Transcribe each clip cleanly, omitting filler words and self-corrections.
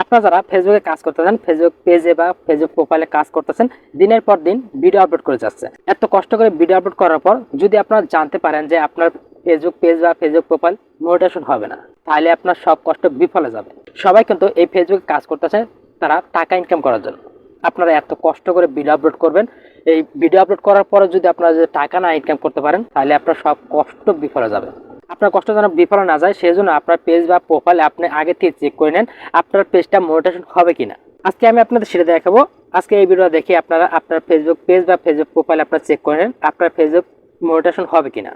আপনারা যারা ফেসবুকে কাজ করতেছেন, ফেসবুক পেজে বা ফেসবুক প্রোফাইলে কাজ করতেছেন, দিনের পর দিন ভিডিও আপলোড করে যাচ্ছে। এত কষ্ট করে ভিডিও আপলোড করার পর যদি আপনারা জানতে পারেন যে আপনার ফেসবুক পেজ বা ফেসবুক প্রোফাইল মনিটাইজেশন হবে না, তাহলে আপনার সব কষ্ট বিফলে যাবে। সবাই কিন্তু এই ফেসবুকে কাজ করতেছে তারা টাকা ইনকাম করার জন্য। আপনারা এত কষ্ট করে ভিডিও আপলোড করবেন, এই ভিডিও আপলোড করার পরে যদি আপনারা যদি টাকা না ইনকাম করতে পারেন, তাহলে আপনার সব কষ্ট বিফলে যাবে। আপনার কষ্ট যেন বিফলে না যায়, সেই জন্য আপনার পেজ বা প্রোফাইল আপনি আগে থেকে চেক করে নেন আপনার পেজটা মনিটাইজেশন হবে কিনা। আজকে আমি আপনাদের সেটা দেখাবো। আজকে এই ভিডিও দেখে আপনারা আপনার ফেসবুক পেজ বা ফেসবুক প্রোফাইল আপনারা চেক করে নেন আপনার ফেসবুক মনিটাইজেশন হবে কিনা।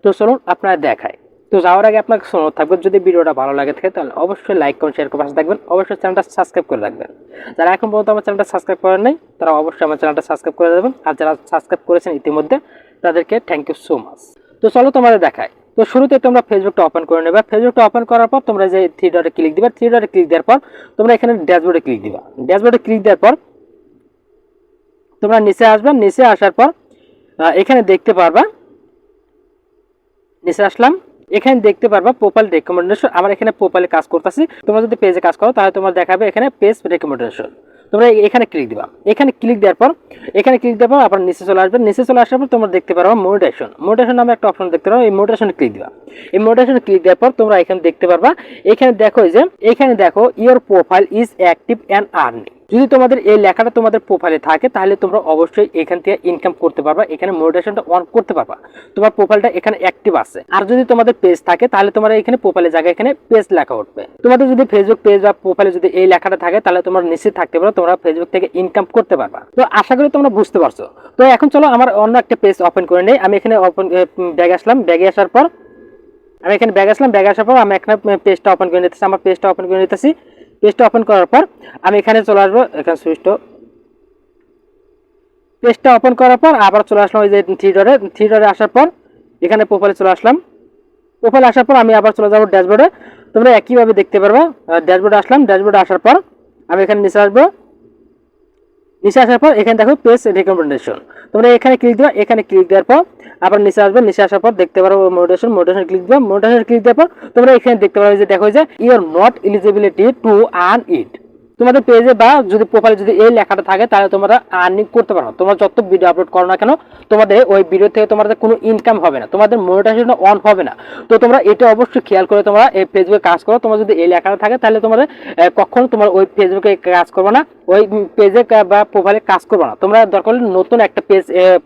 তো চলুন আপনারা দেখায়। তো যাওয়ার আগে আপনাকে অনুরোধ থাকবে, যদি ভিডিওটা ভালো লাগে থাকে তাহলে অবশ্যই লাইক কমেন্ট শেয়ার করে পাশে থাকবেন। অবশ্যই চ্যানেলটা সাবস্ক্রাইব করে রাখবেন। যারা এখন পর্যন্ত আমার চ্যানেলটা সাবস্ক্রাইব করেন নাই তারা অবশ্যই আমার চ্যানেলটা সাবস্ক্রাইব করে দেবেন, আর যারা সাবস্ক্রাইব করেছেন ইতিমধ্যে তাদেরকে থ্যাংক ইউ সো মাচ। তো চলো তোমাদের দেখায়। তো শুরুতে তোমরা ফেসবুকটা ওপেন করে নেবে। ফেসবুকটা ওপেন করার পর তোমরা যে থ্রি ডটে ক্লিক দিবা, থ্রি ডটে ক্লিক দেওয়ার পর তোমরা এখানে ড্যাশবোর্ডে ক্লিক দিবা। ড্যাশবোর্ডে ক্লিক দেওয়ার পর তোমরা নিচে আসবে। নিচে আসার পর এখানে দেখতে পারবা, নিচে আসলাম, এখানে দেখতে পারবা প্রোফাইল রেকমেন্ডেশন। আমার এখানে প্রোফাইলে কাজ করতেছি, তোমরা যদি পেজে কাজ করো তাহলে তোমার দেখাবে এখানে পেজ রেকমেন্ডেশন। তোমরা এখানে ক্লিক দিবা। এখানে ক্লিক দেওয়ার পর আবার নিচে চলে আসবে। নিচে চলে আসার পর তোমরা দেখতে পারবা মনিটাইজেশন। মনিটাইজেশন নামে একটা অপশন দেখতে পারো, এই মনিটাইজেশনে ক্লিক দিবা। এই মনিটাইজেশনে ক্লিক দেওয়ার পর তোমরা এখানে দেখতে পারবা, এখানে দেখো your profile is active and earning. যদি তোমাদের এই লেখাটা তোমাদের প্রোফাইলে থাকে তাহলে তোমরা অবশ্যই এখান থেকে ইনকাম করতে পারবা, এখানে মনিটাইজেশনটা অন করতে পারবা। তোমার প্রোফাইলটা এখানে অ্যাক্টিভ আছে। আর যদি তোমাদের পেজ থাকে তাহলে তোমরা এখানে প্রোফাইলের জায়গায় এখানে পেজ লেখা উঠবে। তোমাদের যদি ফেসবুক পেজ বা প্রোফাইলে যদি এই লেখাটা থাকে তাহলে তোমরা নিশ্চিত থাকতে পারো তোমরা ফেসবুক থেকে ইনকাম করতে পারবা। তো আশা করি তোমরা বুঝতে পারছো। তো এখন চলো আমার অন্য একটা পেজ ওপেন করে নেই। আমি এখানে ব্যাগে আসলাম। ব্যাগে আসার পর আমি এখানে পেজটা ওপেন করে নিতেছি। আমার পেজটা ওপেন করে নিতেছি। পেজটা ওপেন করার পর আমি এখানে চলে আসবো। এখানে পেজটা ওপেন করার পর আবার চলে আসলাম ওই যে থ্রি ডটে আসার পর এখানে প্রোফাইলে চলে আসলাম। প্রোফাইলে আসার পর আমি আবার চলে যাবো ড্যাশবোর্ডে। তোমরা একইভাবে দেখতে পারবা। ড্যাশবোর্ডে আসলাম। ড্যাশবোর্ডে আসার পর আমি এখানে নিচে আসবো। নিচে আসার পর এখানে দেখো পেজ রেকমেন্ডেশন। তোমরা এখানে ক্লিক দিবা। এখানে ক্লিক দেওয়ার পর আবার নিচে আসবে। নিচে আসার পর দেখতে পারো মোটিভেশন ক্লিক দিবা। মোটিভেশন ক্লিক দেওয়ার পর তোমরা এখানে দেখতে পারো যে দেখো যে you are not eligibility to earn it. তোমাদের পেজে বা যদি প্রোফাইলে যদি এই লেখাটা থাকে তাহলে তোমরা আর্নিং করতে পারো। তোমরা যত ভিডিও আপলোড করো না কেন তোমাদের ওই ভিডিও থেকে তোমাদের কোনো ইনকাম হবে না, তোমাদের মনিটাইজেশন অন হবে না। তো তোমরা এটা অবশ্যই খেয়াল করে তোমরা এই ফেসবুকে কাজ করো। তোমার যদি এই লেখাটা থাকে তাহলে তোমাদের কখনো তোমার ওই ফেসবুকে কাজ করবে না, ওই পেজে বা প্রোফাইলে কাজ করবে না। তোমরা দরকার হলে নতুন একটা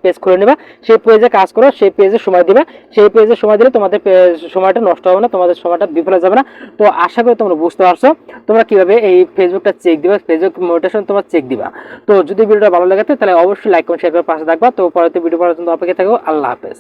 পেজ খুলে নেবে, সেই পেজে কাজ করো, সেই পেজে সময় দিবে। সেই পেজে সময় দিলে তোমাদের সময়টা নষ্ট হবে না, তোমাদের সময়টা বিফলে যাবে না। তো আশা করি তোমরা বুঝতে পারছো তোমরা কিভাবে এই ফেসবুকটা চেক দিবা, ফেসবুক মোটিভেশন তোমরা চেক দিবা। তো যদি ভিডিওটা ভালো লাগে তাহলে অবশ্যই লাইক কমেন্ট শেয়ার করে পাশে থাকবা। তো পরবর্তী ভিডিও পর্যন্ত অপেক্ষা থাকো। আল্লাহ হাফেজ।